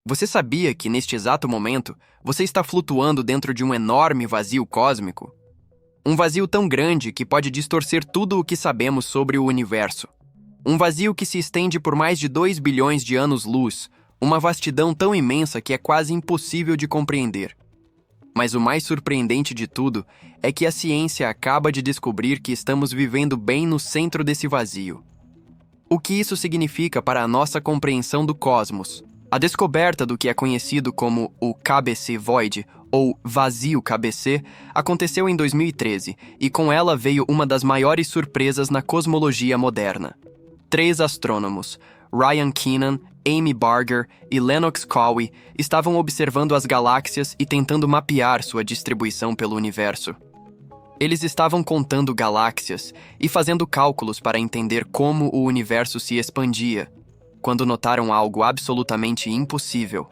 Você sabia que, neste exato momento, você está flutuando dentro de um enorme vazio cósmico? Um vazio tão grande que pode distorcer tudo o que sabemos sobre o universo. Um vazio que se estende por mais de 2 bilhões de anos-luz, uma vastidão tão imensa que é quase impossível de compreender. Mas o mais surpreendente de tudo é que a ciência acaba de descobrir que estamos vivendo bem no centro desse vazio. O que isso significa para a nossa compreensão do cosmos? A descoberta do que é conhecido como o KBC Void, ou vazio KBC, aconteceu em 2013, e com ela veio uma das maiores surpresas na cosmologia moderna. 3 astrônomos, Ryan Keenan, Amy Barger e Lennox Cowie, estavam observando as galáxias e tentando mapear sua distribuição pelo universo. Eles estavam contando galáxias e fazendo cálculos para entender como o universo se expandia, quando notaram algo absolutamente impossível.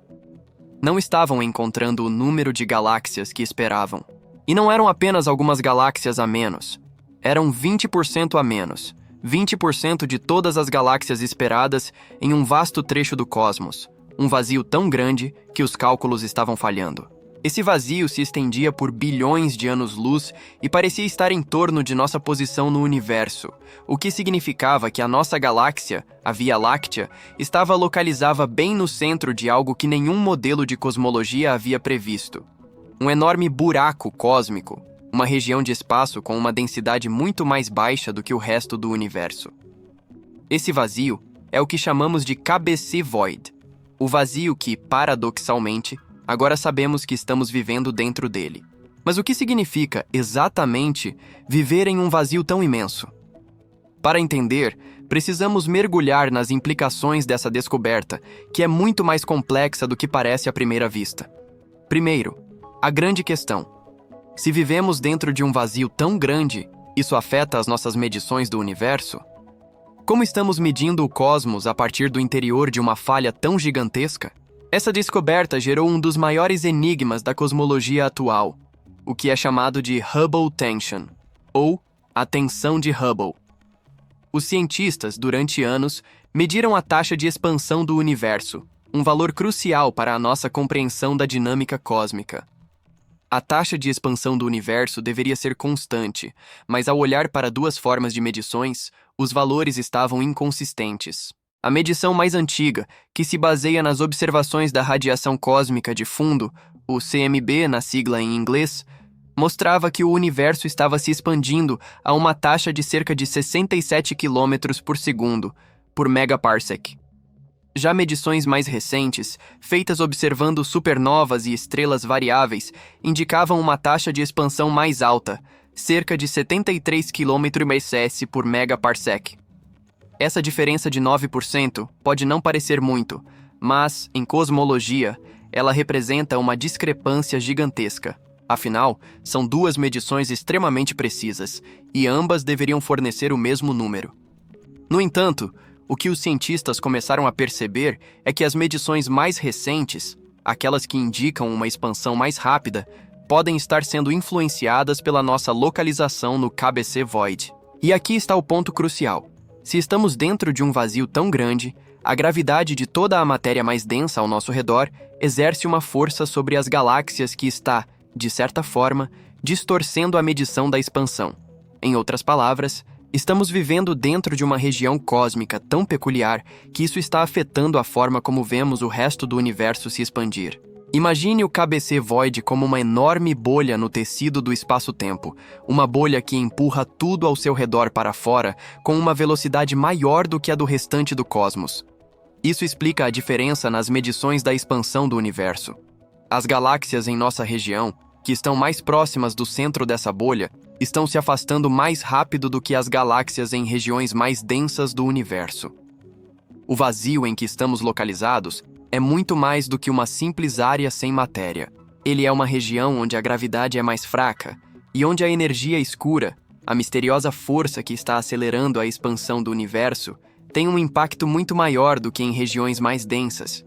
Não estavam encontrando o número de galáxias que esperavam. E não eram apenas algumas galáxias a menos. Eram 20% a menos. 20% de todas as galáxias esperadas em um vasto trecho do cosmos. Um vazio tão grande que os cálculos estavam falhando. Esse vazio se estendia por bilhões de anos-luz e parecia estar em torno de nossa posição no universo, o que significava que a nossa galáxia, a Via Láctea, estava localizada bem no centro de algo que nenhum modelo de cosmologia havia previsto. Um enorme buraco cósmico, uma região de espaço com uma densidade muito mais baixa do que o resto do universo. Esse vazio é o que chamamos de KBC Void, o vazio que, paradoxalmente, agora sabemos que estamos vivendo dentro dele. Mas o que significa, exatamente, viver em um vazio tão imenso? Para entender, precisamos mergulhar nas implicações dessa descoberta, que é muito mais complexa do que parece à primeira vista. Primeiro, a grande questão. Se vivemos dentro de um vazio tão grande, isso afeta as nossas medições do universo? Como estamos medindo o cosmos a partir do interior de uma falha tão gigantesca? Essa descoberta gerou um dos maiores enigmas da cosmologia atual, o que é chamado de Hubble Tension, ou a tensão de Hubble. Os cientistas, durante anos, mediram a taxa de expansão do universo, um valor crucial para a nossa compreensão da dinâmica cósmica. A taxa de expansão do universo deveria ser constante, mas ao olhar para 2 formas de medições, os valores estavam inconsistentes. A medição mais antiga, que se baseia nas observações da radiação cósmica de fundo, o CMB na sigla em inglês, mostrava que o universo estava se expandindo a uma taxa de cerca de 67 km por segundo, por megaparsec. Já medições mais recentes, feitas observando supernovas e estrelas variáveis, indicavam uma taxa de expansão mais alta, cerca de 73 km/s por megaparsec. Essa diferença de 9% pode não parecer muito, mas, em cosmologia, ela representa uma discrepância gigantesca. Afinal, são 2 medições extremamente precisas, e ambas deveriam fornecer o mesmo número. No entanto, o que os cientistas começaram a perceber é que as medições mais recentes, aquelas que indicam uma expansão mais rápida, podem estar sendo influenciadas pela nossa localização no KBC Void. E aqui está o ponto crucial. Se estamos dentro de um vazio tão grande, a gravidade de toda a matéria mais densa ao nosso redor exerce uma força sobre as galáxias que está, de certa forma, distorcendo a medição da expansão. Em outras palavras, estamos vivendo dentro de uma região cósmica tão peculiar que isso está afetando a forma como vemos o resto do universo se expandir. Imagine o KBC Void como uma enorme bolha no tecido do espaço-tempo, uma bolha que empurra tudo ao seu redor para fora com uma velocidade maior do que a do restante do cosmos. Isso explica a diferença nas medições da expansão do universo. As galáxias em nossa região, que estão mais próximas do centro dessa bolha, estão se afastando mais rápido do que as galáxias em regiões mais densas do universo. O vazio em que estamos localizados é muito mais do que uma simples área sem matéria. Ele é uma região onde a gravidade é mais fraca e onde a energia escura, a misteriosa força que está acelerando a expansão do universo, tem um impacto muito maior do que em regiões mais densas.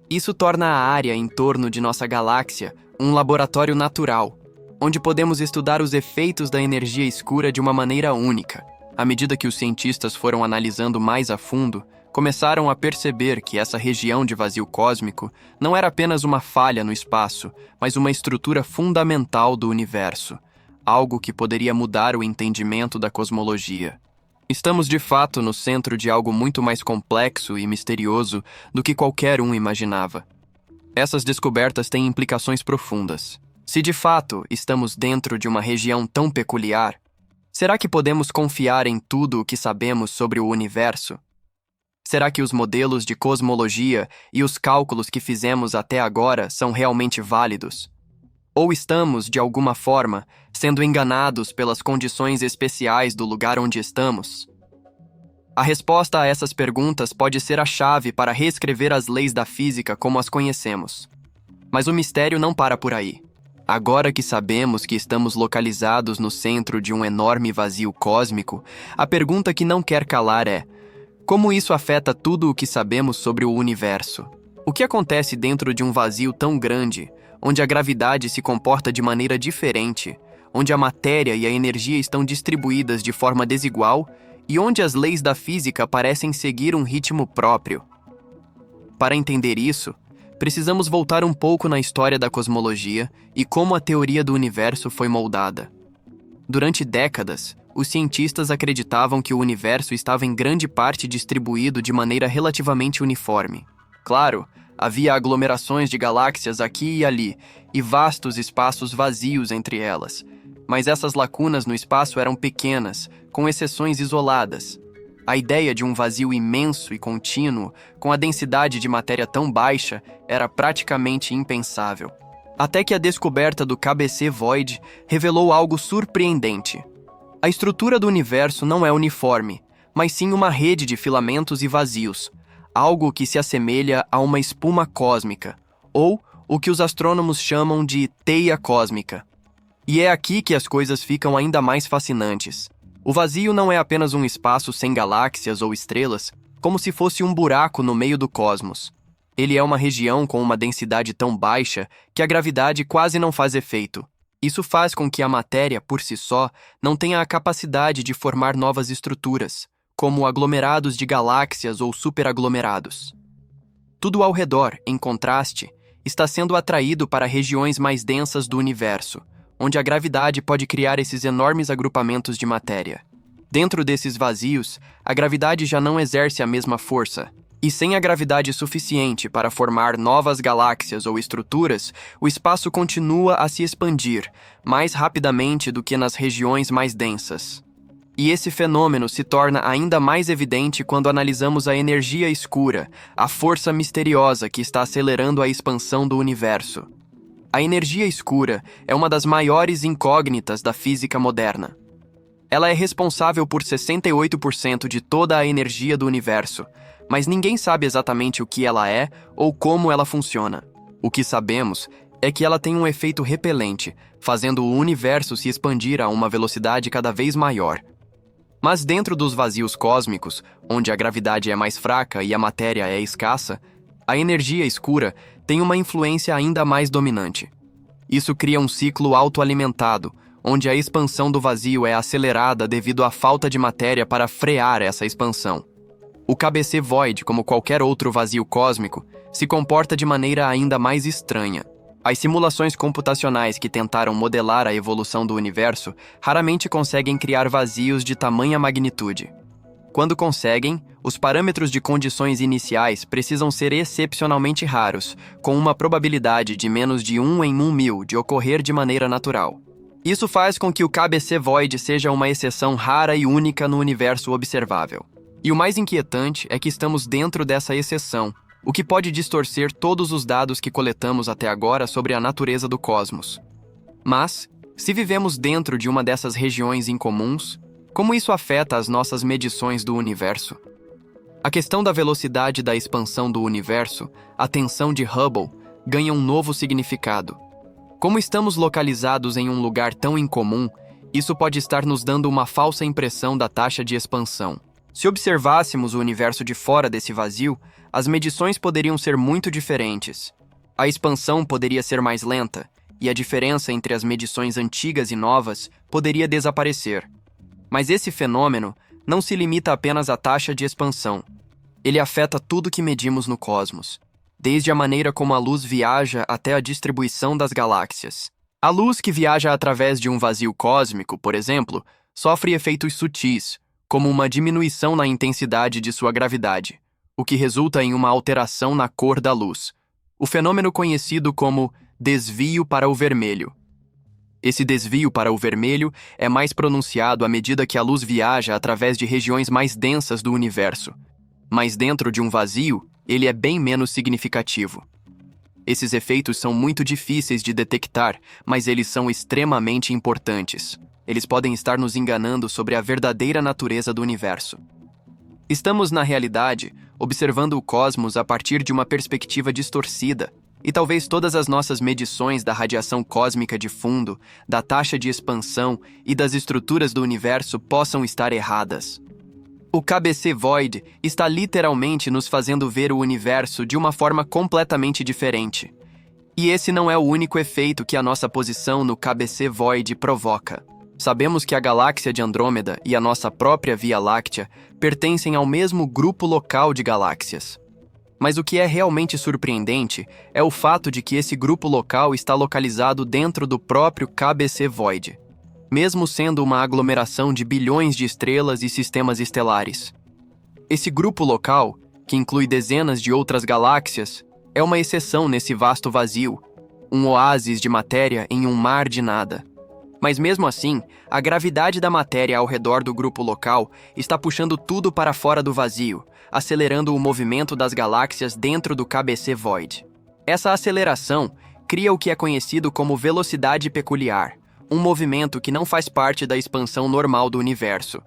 Isso torna a área em torno de nossa galáxia um laboratório natural, onde podemos estudar os efeitos da energia escura de uma maneira única. À medida que os cientistas foram analisando mais a fundo, começaram a perceber que essa região de vazio cósmico não era apenas uma falha no espaço, mas uma estrutura fundamental do universo, algo que poderia mudar o entendimento da cosmologia. Estamos de fato no centro de algo muito mais complexo e misterioso do que qualquer um imaginava. Essas descobertas têm implicações profundas. Se de fato estamos dentro de uma região tão peculiar, será que podemos confiar em tudo o que sabemos sobre o universo? Será que os modelos de cosmologia e os cálculos que fizemos até agora são realmente válidos? Ou estamos, de alguma forma, sendo enganados pelas condições especiais do lugar onde estamos? A resposta a essas perguntas pode ser a chave para reescrever as leis da física como as conhecemos. Mas o mistério não para por aí. Agora que sabemos que estamos localizados no centro de um enorme vazio cósmico, a pergunta que não quer calar é: como isso afeta tudo o que sabemos sobre o universo? O que acontece dentro de um vazio tão grande, onde a gravidade se comporta de maneira diferente, onde a matéria e a energia estão distribuídas de forma desigual e onde as leis da física parecem seguir um ritmo próprio? Para entender isso, precisamos voltar um pouco na história da cosmologia e como a teoria do universo foi moldada. Durante décadas, os cientistas acreditavam que o universo estava em grande parte distribuído de maneira relativamente uniforme. Claro, havia aglomerações de galáxias aqui e ali, e vastos espaços vazios entre elas. Mas essas lacunas no espaço eram pequenas, com exceções isoladas. A ideia de um vazio imenso e contínuo, com a densidade de matéria tão baixa, era praticamente impensável. Até que a descoberta do KBC Void revelou algo surpreendente. A estrutura do universo não é uniforme, mas sim uma rede de filamentos e vazios, algo que se assemelha a uma espuma cósmica, ou o que os astrônomos chamam de teia cósmica. E é aqui que as coisas ficam ainda mais fascinantes. O vazio não é apenas um espaço sem galáxias ou estrelas, como se fosse um buraco no meio do cosmos. Ele é uma região com uma densidade tão baixa que a gravidade quase não faz efeito. Isso faz com que a matéria, por si só, não tenha a capacidade de formar novas estruturas, como aglomerados de galáxias ou superaglomerados. Tudo ao redor, em contraste, está sendo atraído para regiões mais densas do universo, onde a gravidade pode criar esses enormes agrupamentos de matéria. Dentro desses vazios, a gravidade já não exerce a mesma força, e sem a gravidade suficiente para formar novas galáxias ou estruturas, o espaço continua a se expandir, mais rapidamente do que nas regiões mais densas. E esse fenômeno se torna ainda mais evidente quando analisamos a energia escura, a força misteriosa que está acelerando a expansão do universo. A energia escura é uma das maiores incógnitas da física moderna. Ela é responsável por 68% de toda a energia do universo, mas ninguém sabe exatamente o que ela é ou como ela funciona. O que sabemos é que ela tem um efeito repelente, fazendo o universo se expandir a uma velocidade cada vez maior. Mas dentro dos vazios cósmicos, onde a gravidade é mais fraca e a matéria é escassa, a energia escura tem uma influência ainda mais dominante. Isso cria um ciclo autoalimentado, onde a expansão do vazio é acelerada devido à falta de matéria para frear essa expansão. O KBC Void, como qualquer outro vazio cósmico, se comporta de maneira ainda mais estranha. As simulações computacionais que tentaram modelar a evolução do universo raramente conseguem criar vazios de tamanha magnitude. Quando conseguem, os parâmetros de condições iniciais precisam ser excepcionalmente raros, com uma probabilidade de menos de 1 em 1.000 de ocorrer de maneira natural. Isso faz com que o KBC Void seja uma exceção rara e única no universo observável. E o mais inquietante é que estamos dentro dessa exceção, o que pode distorcer todos os dados que coletamos até agora sobre a natureza do cosmos. Mas, se vivemos dentro de uma dessas regiões incomuns, como isso afeta as nossas medições do universo? A questão da velocidade da expansão do universo, a tensão de Hubble, ganha um novo significado. Como estamos localizados em um lugar tão incomum, isso pode estar nos dando uma falsa impressão da taxa de expansão. Se observássemos o universo de fora desse vazio, as medições poderiam ser muito diferentes. A expansão poderia ser mais lenta, e a diferença entre as medições antigas e novas poderia desaparecer. Mas esse fenômeno não se limita apenas à taxa de expansão. Ele afeta tudo que medimos no cosmos, desde a maneira como a luz viaja até a distribuição das galáxias. A luz que viaja através de um vazio cósmico, por exemplo, sofre efeitos sutis, como uma diminuição na intensidade de sua gravidade, o que resulta em uma alteração na cor da luz, o fenômeno conhecido como desvio para o vermelho. Esse desvio para o vermelho é mais pronunciado à medida que a luz viaja através de regiões mais densas do universo, mas dentro de um vazio, ele é bem menos significativo. Esses efeitos são muito difíceis de detectar, mas eles são extremamente importantes. Eles podem estar nos enganando sobre a verdadeira natureza do universo. Estamos, na realidade, observando o cosmos a partir de uma perspectiva distorcida, e talvez todas as nossas medições da radiação cósmica de fundo, da taxa de expansão e das estruturas do universo possam estar erradas. O KBC Void está literalmente nos fazendo ver o universo de uma forma completamente diferente. E esse não é o único efeito que a nossa posição no KBC Void provoca. Sabemos que a galáxia de Andrômeda e a nossa própria Via Láctea pertencem ao mesmo grupo local de galáxias. Mas o que é realmente surpreendente é o fato de que esse grupo local está localizado dentro do próprio KBC Void, mesmo sendo uma aglomeração de bilhões de estrelas e sistemas estelares. Esse grupo local, que inclui dezenas de outras galáxias, é uma exceção nesse vasto vazio, um oásis de matéria em um mar de nada. Mas mesmo assim, a gravidade da matéria ao redor do grupo local está puxando tudo para fora do vazio, acelerando o movimento das galáxias dentro do KBC Void. Essa aceleração cria o que é conhecido como velocidade peculiar, um movimento que não faz parte da expansão normal do universo,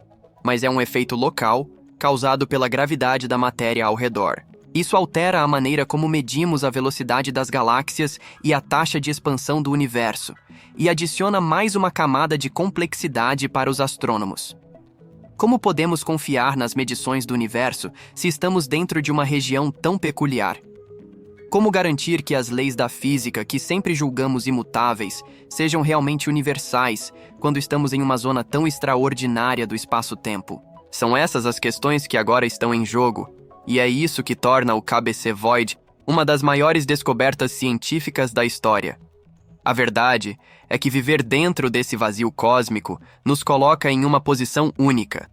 mas é um efeito local causado pela gravidade da matéria ao redor. Isso altera a maneira como medimos a velocidade das galáxias e a taxa de expansão do universo, e adiciona mais uma camada de complexidade para os astrônomos. Como podemos confiar nas medições do universo se estamos dentro de uma região tão peculiar? Como garantir que as leis da física, que sempre julgamos imutáveis, sejam realmente universais quando estamos em uma zona tão extraordinária do espaço-tempo? São essas as questões que agora estão em jogo, e é isso que torna o KBC Void uma das maiores descobertas científicas da história. A verdade é que viver dentro desse vazio cósmico nos coloca em uma posição única.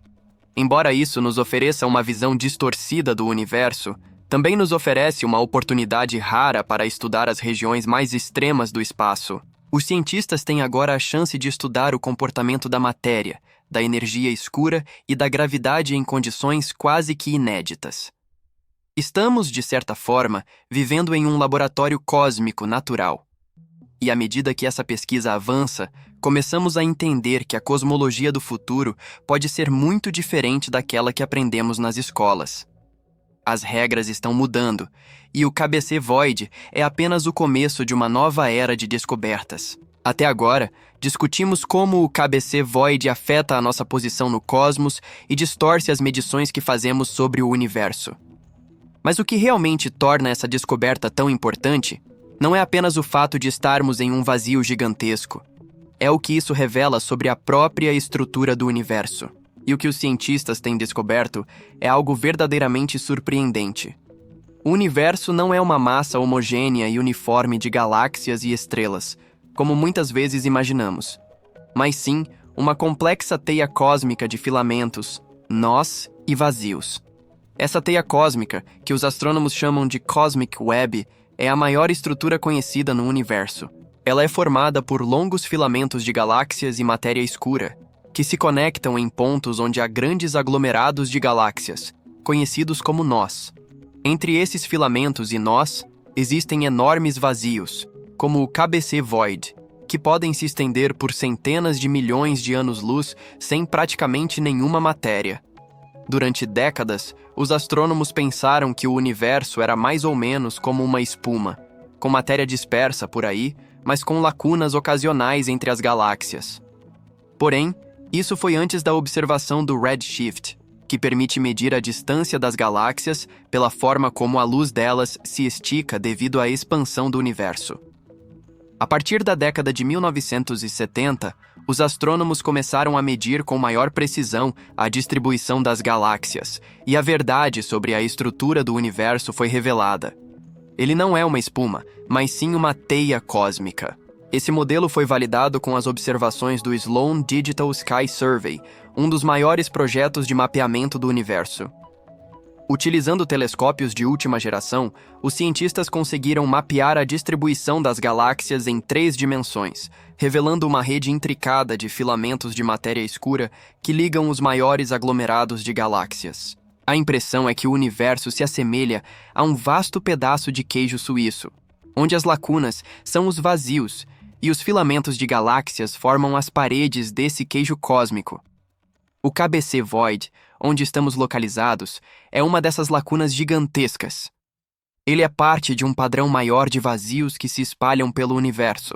Embora isso nos ofereça uma visão distorcida do universo, também nos oferece uma oportunidade rara para estudar as regiões mais extremas do espaço. Os cientistas têm agora a chance de estudar o comportamento da matéria, da energia escura e da gravidade em condições quase que inéditas. Estamos, de certa forma, vivendo em um laboratório cósmico natural. E à medida que essa pesquisa avança, começamos a entender que a cosmologia do futuro pode ser muito diferente daquela que aprendemos nas escolas. As regras estão mudando, e o KBC Void é apenas o começo de uma nova era de descobertas. Até agora, discutimos como o KBC Void afeta a nossa posição no cosmos e distorce as medições que fazemos sobre o universo. Mas o que realmente torna essa descoberta tão importante não é apenas o fato de estarmos em um vazio gigantesco. É o que isso revela sobre a própria estrutura do universo. E o que os cientistas têm descoberto é algo verdadeiramente surpreendente. O universo não é uma massa homogênea e uniforme de galáxias e estrelas, como muitas vezes imaginamos, mas sim uma complexa teia cósmica de filamentos, nós e vazios. Essa teia cósmica, que os astrônomos chamam de Cosmic Web, é a maior estrutura conhecida no universo. Ela é formada por longos filamentos de galáxias e matéria escura, que se conectam em pontos onde há grandes aglomerados de galáxias, conhecidos como nós. Entre esses filamentos e nós, existem enormes vazios, como o KBC Void, que podem se estender por centenas de milhões de anos-luz sem praticamente nenhuma matéria. Durante décadas, os astrônomos pensaram que o universo era mais ou menos como uma espuma, com matéria dispersa por aí, mas com lacunas ocasionais entre as galáxias. Porém, isso foi antes da observação do redshift, que permite medir a distância das galáxias pela forma como a luz delas se estica devido à expansão do universo. A partir da década de 1970, os astrônomos começaram a medir com maior precisão a distribuição das galáxias, e a verdade sobre a estrutura do universo foi revelada. Ele não é uma espuma, mas sim uma teia cósmica. Esse modelo foi validado com as observações do Sloan Digital Sky Survey, um dos maiores projetos de mapeamento do universo. Utilizando telescópios de última geração, os cientistas conseguiram mapear a distribuição das galáxias em 3 dimensões, revelando uma rede intricada de filamentos de matéria escura que ligam os maiores aglomerados de galáxias. A impressão é que o universo se assemelha a um vasto pedaço de queijo suíço, onde as lacunas são os vazios e os filamentos de galáxias formam as paredes desse queijo cósmico. O KBC Void, onde estamos localizados, é uma dessas lacunas gigantescas. Ele é parte de um padrão maior de vazios que se espalham pelo universo.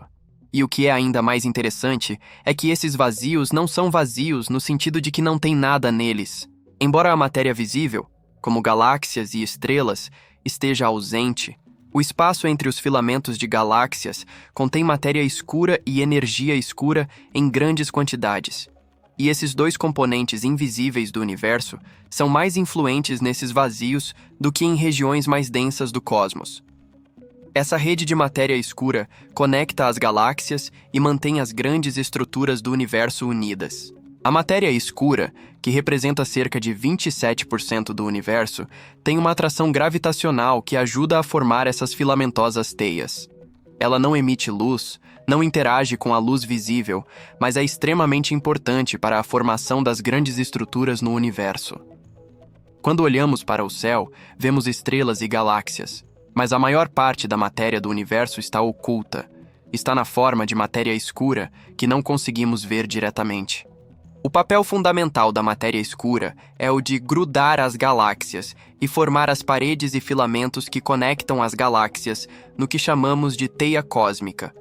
E o que é ainda mais interessante é que esses vazios não são vazios no sentido de que não tem nada neles. Embora a matéria visível, como galáxias e estrelas, esteja ausente, o espaço entre os filamentos de galáxias contém matéria escura e energia escura em grandes quantidades. E esses 2 componentes invisíveis do universo são mais influentes nesses vazios do que em regiões mais densas do cosmos. Essa rede de matéria escura conecta as galáxias e mantém as grandes estruturas do universo unidas. A matéria escura, que representa cerca de 27% do universo, tem uma atração gravitacional que ajuda a formar essas filamentosas teias. Ela não emite luz, não interage com a luz visível, mas é extremamente importante para a formação das grandes estruturas no universo. Quando olhamos para o céu, vemos estrelas e galáxias, mas a maior parte da matéria do universo está oculta. Está na forma de matéria escura que não conseguimos ver diretamente. O papel fundamental da matéria escura é o de grudar as galáxias e formar as paredes e filamentos que conectam as galáxias no que chamamos de teia cósmica.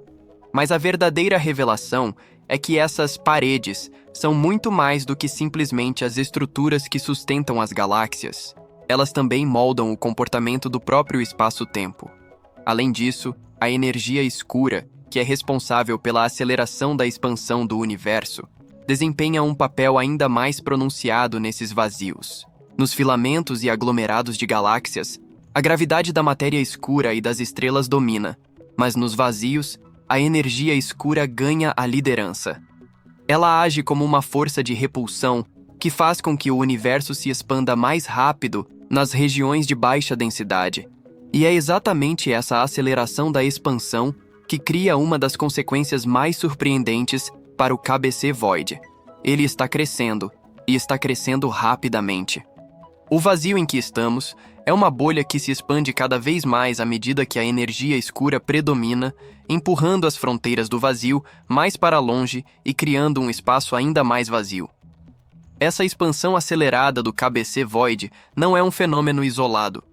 Mas a verdadeira revelação é que essas paredes são muito mais do que simplesmente as estruturas que sustentam as galáxias. Elas também moldam o comportamento do próprio espaço-tempo. Além disso, a energia escura, que é responsável pela aceleração da expansão do universo, desempenha um papel ainda mais pronunciado nesses vazios. Nos filamentos e aglomerados de galáxias, a gravidade da matéria escura e das estrelas domina, mas nos vazios, a energia escura ganha a liderança. Ela age como uma força de repulsão que faz com que o universo se expanda mais rápido nas regiões de baixa densidade. E é exatamente essa aceleração da expansão que cria uma das consequências mais surpreendentes para o KBC Void. Ele está crescendo, e está crescendo rapidamente. O vazio em que estamos é uma bolha que se expande cada vez mais à medida que a energia escura predomina, empurrando as fronteiras do vazio mais para longe e criando um espaço ainda mais vazio. Essa expansão acelerada do KBC Void não é um fenômeno isolado.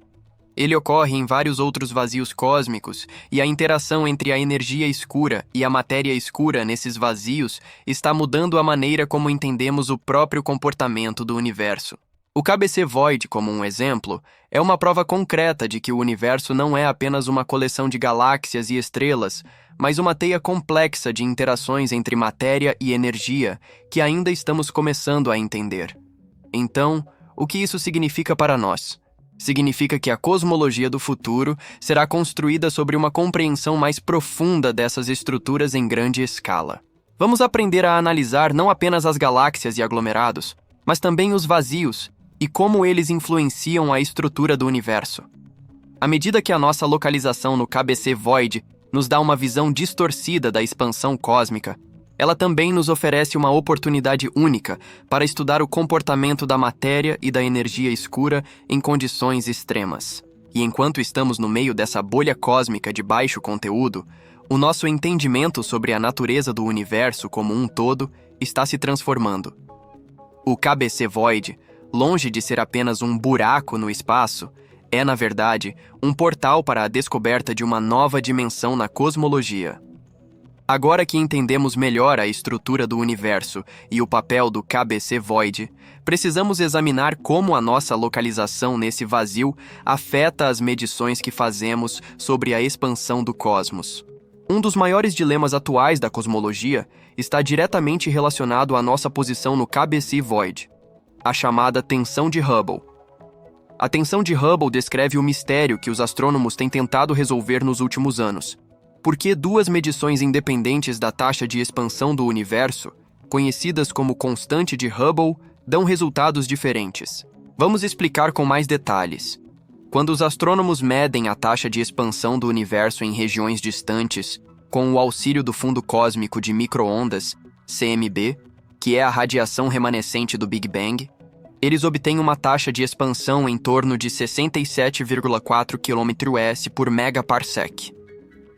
Ele ocorre em vários outros vazios cósmicos, e a interação entre a energia escura e a matéria escura nesses vazios está mudando a maneira como entendemos o próprio comportamento do universo. O KBC Void, como um exemplo, é uma prova concreta de que o universo não é apenas uma coleção de galáxias e estrelas, mas uma teia complexa de interações entre matéria e energia que ainda estamos começando a entender. Então, o que isso significa para nós? Significa que a cosmologia do futuro será construída sobre uma compreensão mais profunda dessas estruturas em grande escala. Vamos aprender a analisar não apenas as galáxias e aglomerados, mas também os vazios e como eles influenciam a estrutura do universo. À medida que a nossa localização no KBC Void nos dá uma visão distorcida da expansão cósmica, ela também nos oferece uma oportunidade única para estudar o comportamento da matéria e da energia escura em condições extremas. E enquanto estamos no meio dessa bolha cósmica de baixo conteúdo, o nosso entendimento sobre a natureza do universo como um todo está se transformando. O KBC Void, longe de ser apenas um buraco no espaço, é, na verdade, um portal para a descoberta de uma nova dimensão na cosmologia. Agora que entendemos melhor a estrutura do universo e o papel do KBC Void, precisamos examinar como a nossa localização nesse vazio afeta as medições que fazemos sobre a expansão do cosmos. Um dos maiores dilemas atuais da cosmologia está diretamente relacionado à nossa posição no KBC Void, a chamada tensão de Hubble. A tensão de Hubble descreve o mistério que os astrônomos têm tentado resolver nos últimos anos. Por que duas medições independentes da taxa de expansão do universo, conhecidas como constante de Hubble, dão resultados diferentes? Vamos explicar com mais detalhes. Quando os astrônomos medem a taxa de expansão do universo em regiões distantes, com o auxílio do fundo cósmico de micro-ondas, CMB, que é a radiação remanescente do Big Bang, eles obtêm uma taxa de expansão em torno de 67,4 km/s por megaparsec.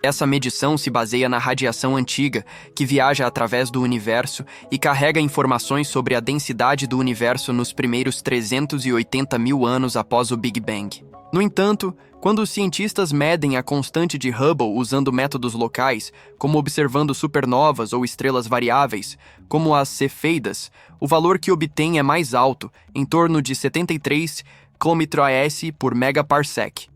Essa medição se baseia na radiação antiga, que viaja através do universo e carrega informações sobre a densidade do universo nos primeiros 380 mil anos após o Big Bang. No entanto, quando os cientistas medem a constante de Hubble usando métodos locais, como observando supernovas ou estrelas variáveis, como as cefeidas, o valor que obtém é mais alto, em torno de 73 km/s por megaparsec.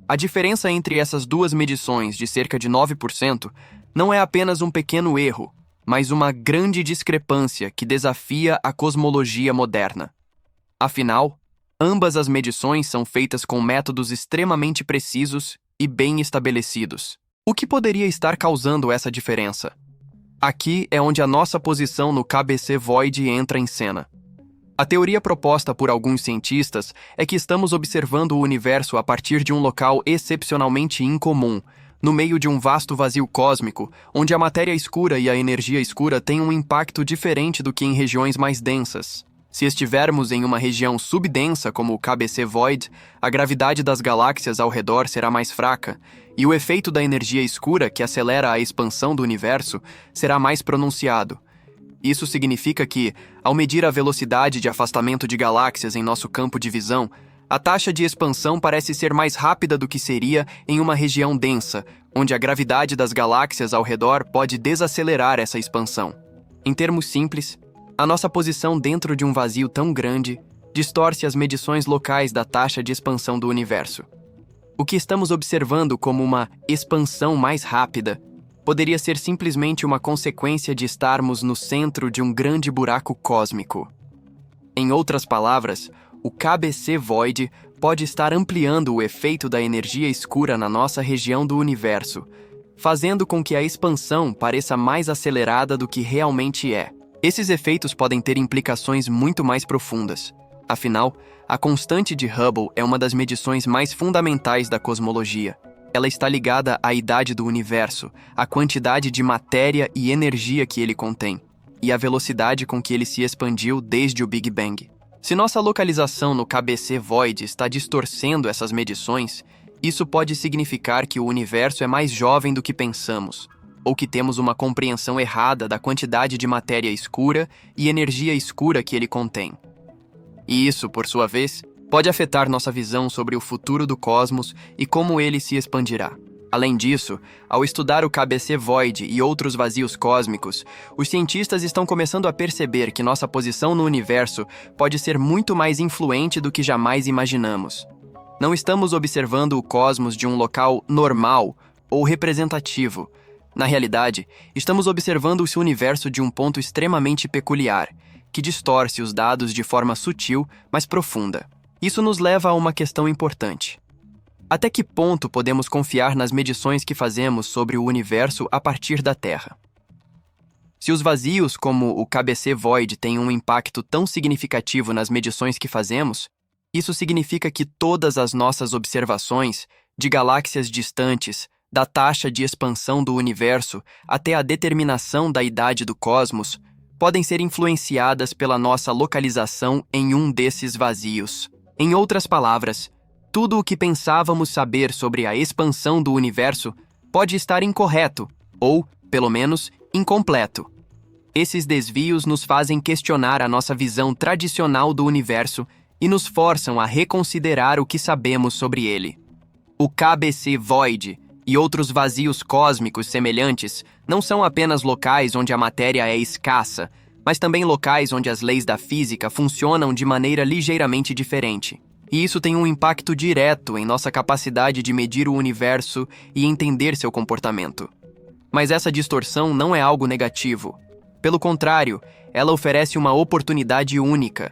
A diferença entre essas duas medições, de cerca de 9%, não é apenas um pequeno erro, mas uma grande discrepância que desafia a cosmologia moderna. Afinal, ambas as medições são feitas com métodos extremamente precisos e bem estabelecidos. O que poderia estar causando essa diferença? Aqui é onde a nossa posição no KBC Void entra em cena. A teoria proposta por alguns cientistas é que estamos observando o universo a partir de um local excepcionalmente incomum, no meio de um vasto vazio cósmico, onde a matéria escura e a energia escura têm um impacto diferente do que em regiões mais densas. Se estivermos em uma região subdensa como o KBC Void, a gravidade das galáxias ao redor será mais fraca, e o efeito da energia escura, que acelera a expansão do universo, será mais pronunciado. Isso significa que, ao medir a velocidade de afastamento de galáxias em nosso campo de visão, a taxa de expansão parece ser mais rápida do que seria em uma região densa, onde a gravidade das galáxias ao redor pode desacelerar essa expansão. Em termos simples, a nossa posição dentro de um vazio tão grande distorce as medições locais da taxa de expansão do universo. O que estamos observando como uma expansão mais rápida poderia ser simplesmente uma consequência de estarmos no centro de um grande buraco cósmico. Em outras palavras, o KBC Void pode estar ampliando o efeito da energia escura na nossa região do universo, fazendo com que a expansão pareça mais acelerada do que realmente é. Esses efeitos podem ter implicações muito mais profundas. Afinal, a constante de Hubble é uma das medições mais fundamentais da cosmologia. Ela está ligada à idade do universo, à quantidade de matéria e energia que ele contém, e à velocidade com que ele se expandiu desde o Big Bang. Se nossa localização no KBC Void está distorcendo essas medições, isso pode significar que o universo é mais jovem do que pensamos, ou que temos uma compreensão errada da quantidade de matéria escura e energia escura que ele contém. E isso, por sua vez, pode afetar nossa visão sobre o futuro do cosmos e como ele se expandirá. Além disso, ao estudar o KBC Void e outros vazios cósmicos, os cientistas estão começando a perceber que nossa posição no universo pode ser muito mais influente do que jamais imaginamos. Não estamos observando o cosmos de um local normal ou representativo. Na realidade, estamos observando o universo de um ponto extremamente peculiar, que distorce os dados de forma sutil, mas profunda. Isso nos leva a uma questão importante. Até que ponto podemos confiar nas medições que fazemos sobre o universo a partir da Terra? Se os vazios como o KBC Void têm um impacto tão significativo nas medições que fazemos, isso significa que todas as nossas observações de galáxias distantes, da taxa de expansão do universo até a determinação da idade do cosmos, podem ser influenciadas pela nossa localização em um desses vazios. Em outras palavras, tudo o que pensávamos saber sobre a expansão do universo pode estar incorreto, ou, pelo menos, incompleto. Esses desvios nos fazem questionar a nossa visão tradicional do universo e nos forçam a reconsiderar o que sabemos sobre ele. O KBC Void e outros vazios cósmicos semelhantes não são apenas locais onde a matéria é escassa, mas também locais onde as leis da física funcionam de maneira ligeiramente diferente. E isso tem um impacto direto em nossa capacidade de medir o universo e entender seu comportamento. Mas essa distorção não é algo negativo. Pelo contrário, ela oferece uma oportunidade única.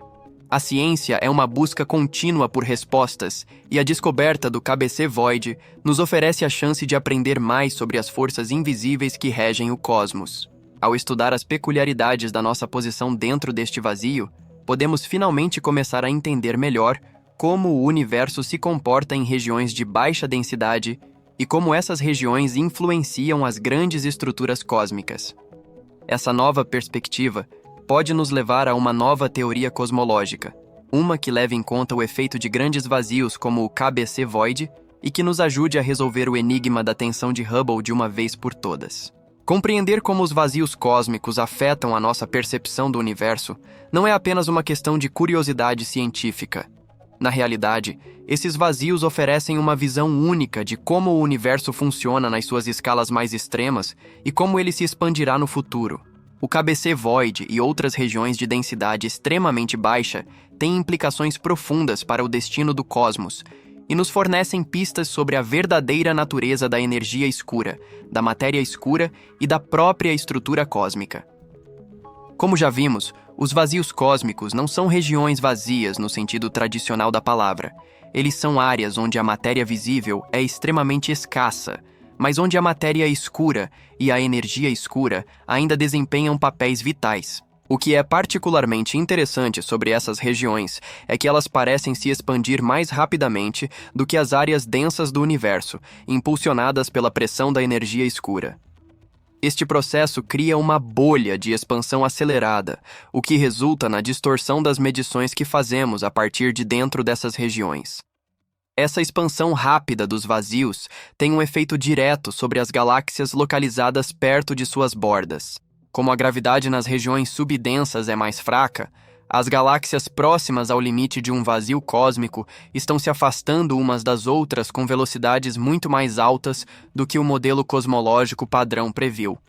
A ciência é uma busca contínua por respostas, e a descoberta do KBC Void nos oferece a chance de aprender mais sobre as forças invisíveis que regem o cosmos. Ao estudar as peculiaridades da nossa posição dentro deste vazio, podemos finalmente começar a entender melhor como o universo se comporta em regiões de baixa densidade e como essas regiões influenciam as grandes estruturas cósmicas. Essa nova perspectiva pode nos levar a uma nova teoria cosmológica, uma que leve em conta o efeito de grandes vazios como o KBC Void e que nos ajude a resolver o enigma da tensão de Hubble de uma vez por todas. Compreender como os vazios cósmicos afetam a nossa percepção do universo não é apenas uma questão de curiosidade científica. Na realidade, esses vazios oferecem uma visão única de como o universo funciona nas suas escalas mais extremas e como ele se expandirá no futuro. O KBC Void e outras regiões de densidade extremamente baixa têm implicações profundas para o destino do cosmos e nos fornecem pistas sobre a verdadeira natureza da energia escura, da matéria escura e da própria estrutura cósmica. Como já vimos, os vazios cósmicos não são regiões vazias no sentido tradicional da palavra. Eles são áreas onde a matéria visível é extremamente escassa, mas onde a matéria escura e a energia escura ainda desempenham papéis vitais. O que é particularmente interessante sobre essas regiões é que elas parecem se expandir mais rapidamente do que as áreas densas do universo, impulsionadas pela pressão da energia escura. Este processo cria uma bolha de expansão acelerada, o que resulta na distorção das medições que fazemos a partir de dentro dessas regiões. Essa expansão rápida dos vazios tem um efeito direto sobre as galáxias localizadas perto de suas bordas. Como a gravidade nas regiões subdensas é mais fraca, as galáxias próximas ao limite de um vazio cósmico estão se afastando umas das outras com velocidades muito mais altas do que o modelo cosmológico padrão previu.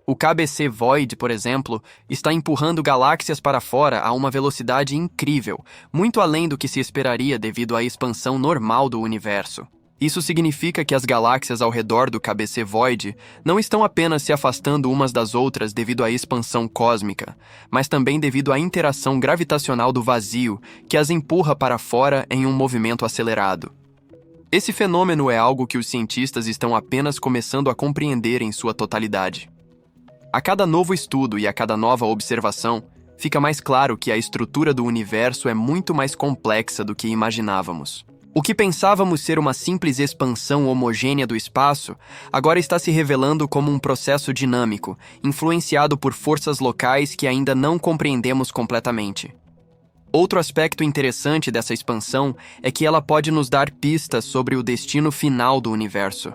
O KBC Void, por exemplo, está empurrando galáxias para fora a uma velocidade incrível, muito além do que se esperaria devido à expansão normal do universo. Isso significa que as galáxias ao redor do KBC Void não estão apenas se afastando umas das outras devido à expansão cósmica, mas também devido à interação gravitacional do vazio que as empurra para fora em um movimento acelerado. Esse fenômeno é algo que os cientistas estão apenas começando a compreender em sua totalidade. A cada novo estudo e a cada nova observação, fica mais claro que a estrutura do universo é muito mais complexa do que imaginávamos. O que pensávamos ser uma simples expansão homogênea do espaço, agora está se revelando como um processo dinâmico, influenciado por forças locais que ainda não compreendemos completamente. Outro aspecto interessante dessa expansão é que ela pode nos dar pistas sobre o destino final do universo.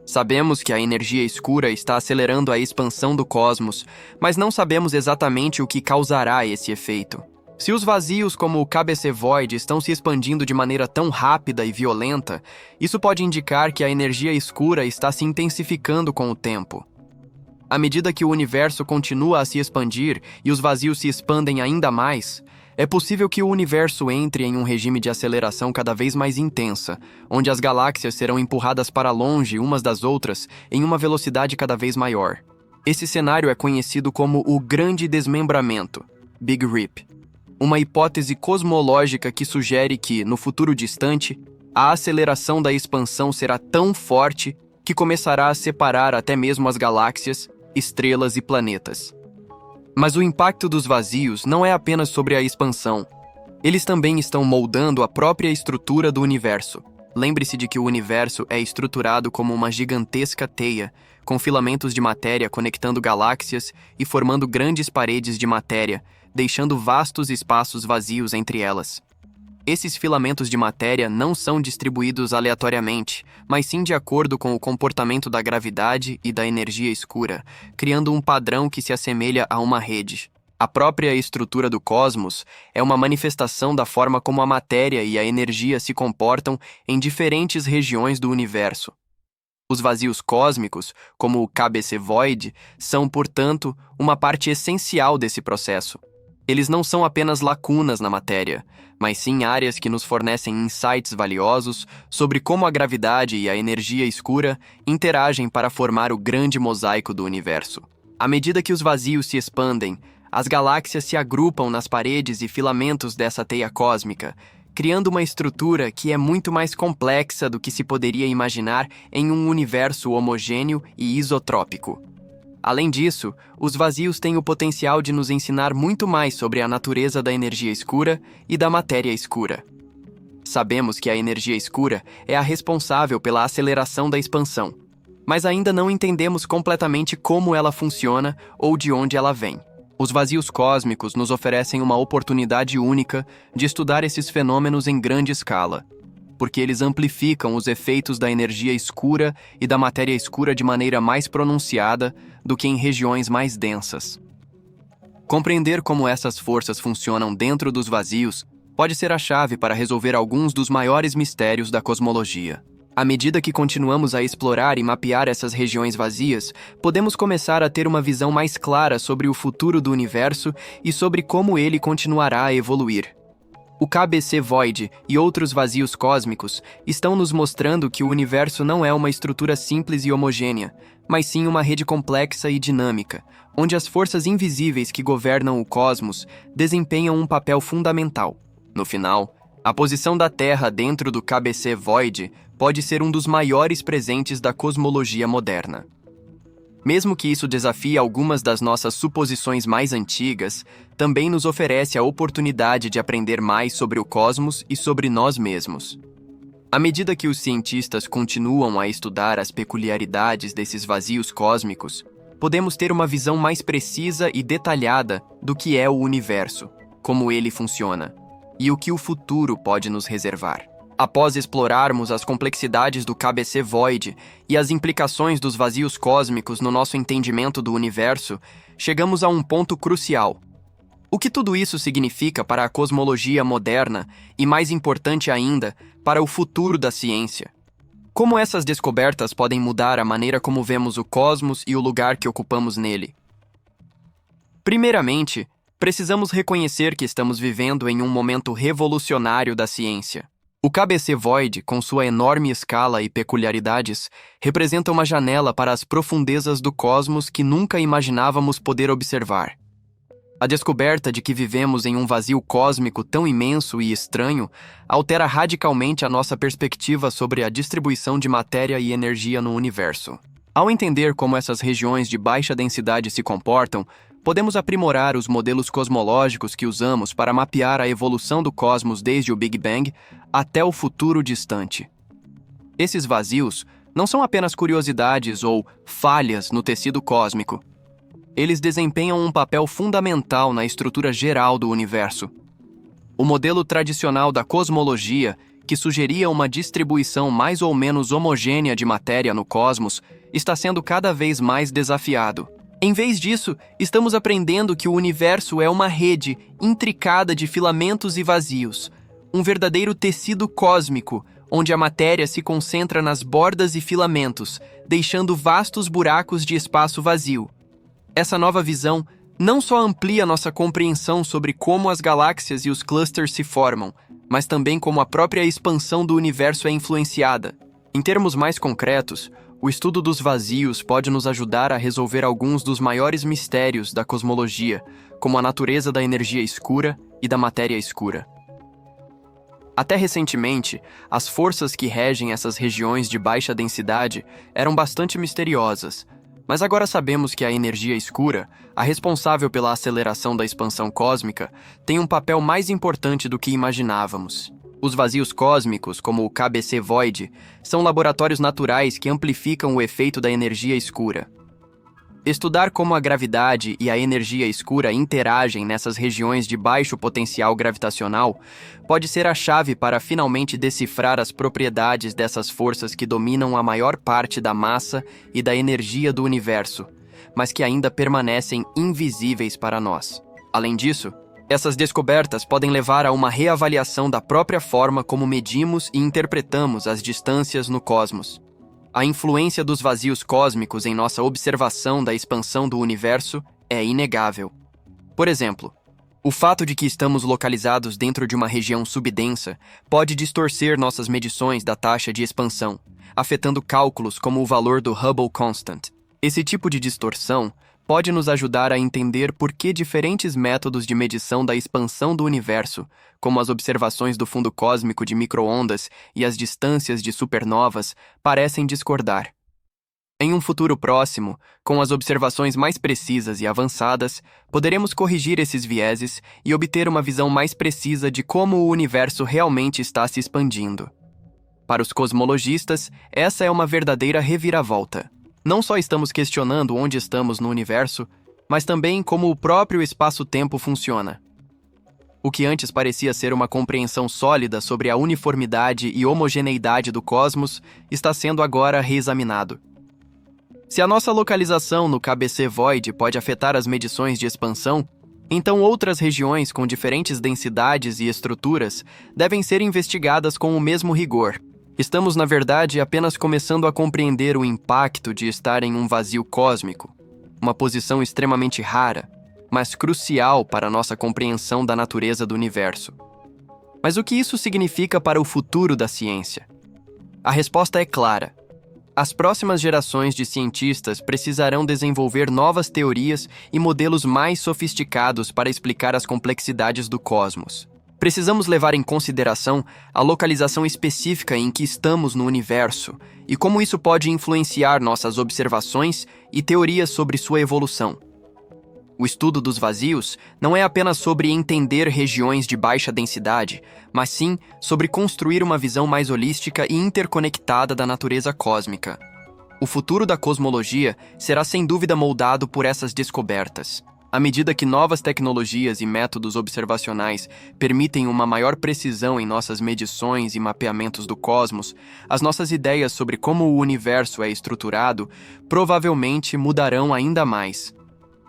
Sabemos que a energia escura está acelerando a expansão do cosmos, mas não sabemos exatamente o que causará esse efeito. Se os vazios como o KBC Void estão se expandindo de maneira tão rápida e violenta, isso pode indicar que a energia escura está se intensificando com o tempo. À medida que o universo continua a se expandir e os vazios se expandem ainda mais, é possível que o universo entre em um regime de aceleração cada vez mais intensa, onde as galáxias serão empurradas para longe umas das outras em uma velocidade cada vez maior. Esse cenário é conhecido como o Grande Desmembramento, Big Rip. Uma hipótese cosmológica que sugere que, no futuro distante, a aceleração da expansão será tão forte que começará a separar até mesmo as galáxias, estrelas e planetas. Mas o impacto dos vazios não é apenas sobre a expansão. Eles também estão moldando a própria estrutura do universo. Lembre-se de que o universo é estruturado como uma gigantesca teia, com filamentos de matéria conectando galáxias e formando grandes paredes de matéria, deixando vastos espaços vazios entre elas. Esses filamentos de matéria não são distribuídos aleatoriamente, mas sim de acordo com o comportamento da gravidade e da energia escura, criando um padrão que se assemelha a uma rede. A própria estrutura do cosmos é uma manifestação da forma como a matéria e a energia se comportam em diferentes regiões do universo. Os vazios cósmicos, como o KBC Void, são, portanto, uma parte essencial desse processo. Eles não são apenas lacunas na matéria, mas sim áreas que nos fornecem insights valiosos sobre como a gravidade e a energia escura interagem para formar o grande mosaico do universo. À medida que os vazios se expandem, as galáxias se agrupam nas paredes e filamentos dessa teia cósmica, criando uma estrutura que é muito mais complexa do que se poderia imaginar em um universo homogêneo e isotrópico. Além disso, os vazios têm o potencial de nos ensinar muito mais sobre a natureza da energia escura e da matéria escura. Sabemos que a energia escura é a responsável pela aceleração da expansão, mas ainda não entendemos completamente como ela funciona ou de onde ela vem. Os vazios cósmicos nos oferecem uma oportunidade única de estudar esses fenômenos em grande escala, porque eles amplificam os efeitos da energia escura e da matéria escura de maneira mais pronunciada do que em regiões mais densas. Compreender como essas forças funcionam dentro dos vazios pode ser a chave para resolver alguns dos maiores mistérios da cosmologia. À medida que continuamos a explorar e mapear essas regiões vazias, podemos começar a ter uma visão mais clara sobre o futuro do universo e sobre como ele continuará a evoluir. O KBC Void e outros vazios cósmicos estão nos mostrando que o universo não é uma estrutura simples e homogênea, mas sim uma rede complexa e dinâmica, onde as forças invisíveis que governam o cosmos desempenham um papel fundamental. No final, a posição da Terra dentro do KBC Void pode ser um dos maiores presentes da cosmologia moderna. Mesmo que isso desafie algumas das nossas suposições mais antigas, também nos oferece a oportunidade de aprender mais sobre o cosmos e sobre nós mesmos. À medida que os cientistas continuam a estudar as peculiaridades desses vazios cósmicos, podemos ter uma visão mais precisa e detalhada do que é o universo, como ele funciona, e o que o futuro pode nos reservar. Após explorarmos as complexidades do KBC Void e as implicações dos vazios cósmicos no nosso entendimento do universo, chegamos a um ponto crucial. O que tudo isso significa para a cosmologia moderna e, mais importante ainda, para o futuro da ciência? Como essas descobertas podem mudar a maneira como vemos o cosmos e o lugar que ocupamos nele? Primeiramente, precisamos reconhecer que estamos vivendo em um momento revolucionário da ciência. O KBC Void, com sua enorme escala e peculiaridades, representa uma janela para as profundezas do cosmos que nunca imaginávamos poder observar. A descoberta de que vivemos em um vazio cósmico tão imenso e estranho altera radicalmente a nossa perspectiva sobre a distribuição de matéria e energia no universo. Ao entender como essas regiões de baixa densidade se comportam, podemos aprimorar os modelos cosmológicos que usamos para mapear a evolução do cosmos desde o Big Bang até o futuro distante. Esses vazios não são apenas curiosidades ou falhas no tecido cósmico. Eles desempenham um papel fundamental na estrutura geral do universo. O modelo tradicional da cosmologia, que sugeria uma distribuição mais ou menos homogênea de matéria no cosmos, está sendo cada vez mais desafiado. Em vez disso, estamos aprendendo que o universo é uma rede intricada de filamentos e vazios, um verdadeiro tecido cósmico, onde a matéria se concentra nas bordas e filamentos, deixando vastos buracos de espaço vazio. Essa nova visão não só amplia nossa compreensão sobre como as galáxias e os clusters se formam, mas também como a própria expansão do universo é influenciada. Em termos mais concretos, o estudo dos vazios pode nos ajudar a resolver alguns dos maiores mistérios da cosmologia, como a natureza da energia escura e da matéria escura. Até recentemente, as forças que regem essas regiões de baixa densidade eram bastante misteriosas, mas agora sabemos que a energia escura, a responsável pela aceleração da expansão cósmica, tem um papel mais importante do que imaginávamos. Os vazios cósmicos, como o KBC Void, são laboratórios naturais que amplificam o efeito da energia escura. Estudar como a gravidade e a energia escura interagem nessas regiões de baixo potencial gravitacional pode ser a chave para finalmente decifrar as propriedades dessas forças que dominam a maior parte da massa e da energia do universo, mas que ainda permanecem invisíveis para nós. Além disso, essas descobertas podem levar a uma reavaliação da própria forma como medimos e interpretamos as distâncias no cosmos. A influência dos vazios cósmicos em nossa observação da expansão do universo é inegável. Por exemplo, O fato de que estamos localizados dentro de uma região subdensa pode distorcer nossas medições da taxa de expansão, afetando cálculos como o valor do Hubble Constant. Esse tipo de distorção pode nos ajudar a entender por que diferentes métodos de medição da expansão do universo, como as observações do fundo cósmico de micro-ondas e as distâncias de supernovas, parecem discordar. Em um futuro próximo, com as observações mais precisas e avançadas, poderemos corrigir esses vieses e obter uma visão mais precisa de como o universo realmente está se expandindo. Para os cosmologistas, essa é uma verdadeira reviravolta. Não só estamos questionando onde estamos no universo, mas também como o próprio espaço-tempo funciona. O que antes parecia ser uma compreensão sólida sobre a uniformidade e homogeneidade do cosmos está sendo agora reexaminado. Se a nossa localização no KBC Void pode afetar as medições de expansão, então outras regiões com diferentes densidades e estruturas devem ser investigadas com o mesmo rigor. Estamos, na verdade, apenas começando a compreender o impacto de estar em um vazio cósmico, uma posição extremamente rara, mas crucial para a nossa compreensão da natureza do universo. Mas o que isso significa para o futuro da ciência? A resposta é clara. As próximas gerações de cientistas precisarão desenvolver novas teorias e modelos mais sofisticados para explicar as complexidades do cosmos. Precisamos levar em consideração a localização específica em que estamos no universo e como isso pode influenciar nossas observações e teorias sobre sua evolução. O estudo dos vazios não é apenas sobre entender regiões de baixa densidade, mas sim sobre construir uma visão mais holística e interconectada da natureza cósmica. O futuro da cosmologia será sem dúvida moldado por essas descobertas. À medida que novas tecnologias e métodos observacionais permitem uma maior precisão em nossas medições e mapeamentos do cosmos, as nossas ideias sobre como o universo é estruturado provavelmente mudarão ainda mais.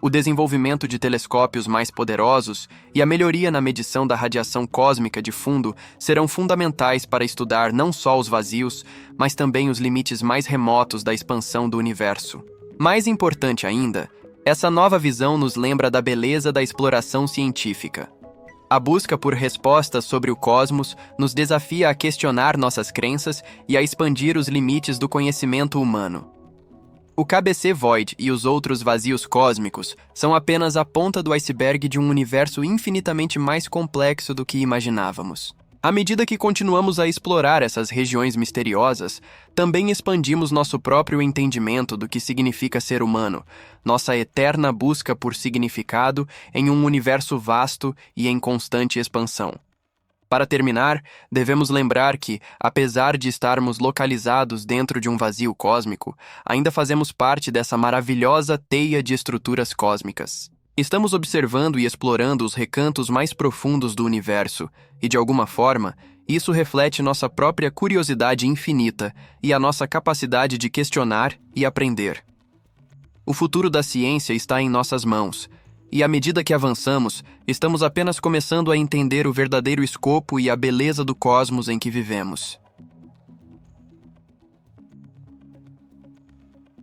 O desenvolvimento de telescópios mais poderosos e a melhoria na medição da radiação cósmica de fundo serão fundamentais para estudar não só os vazios, mas também os limites mais remotos da expansão do universo. Mais importante ainda, essa nova visão nos lembra da beleza da exploração científica. A busca por respostas sobre o cosmos nos desafia a questionar nossas crenças e a expandir os limites do conhecimento humano. O KBC Void e os outros vazios cósmicos são apenas a ponta do iceberg de um universo infinitamente mais complexo do que imaginávamos. À medida que continuamos a explorar essas regiões misteriosas, também expandimos nosso próprio entendimento do que significa ser humano, nossa eterna busca por significado em um universo vasto e em constante expansão. Para terminar, devemos lembrar que, apesar de estarmos localizados dentro de um vazio cósmico, ainda fazemos parte dessa maravilhosa teia de estruturas cósmicas. Estamos observando e explorando os recantos mais profundos do universo, e de alguma forma, isso reflete nossa própria curiosidade infinita e a nossa capacidade de questionar e aprender. O futuro da ciência está em nossas mãos, e à medida que avançamos, estamos apenas começando a entender o verdadeiro escopo e a beleza do cosmos em que vivemos.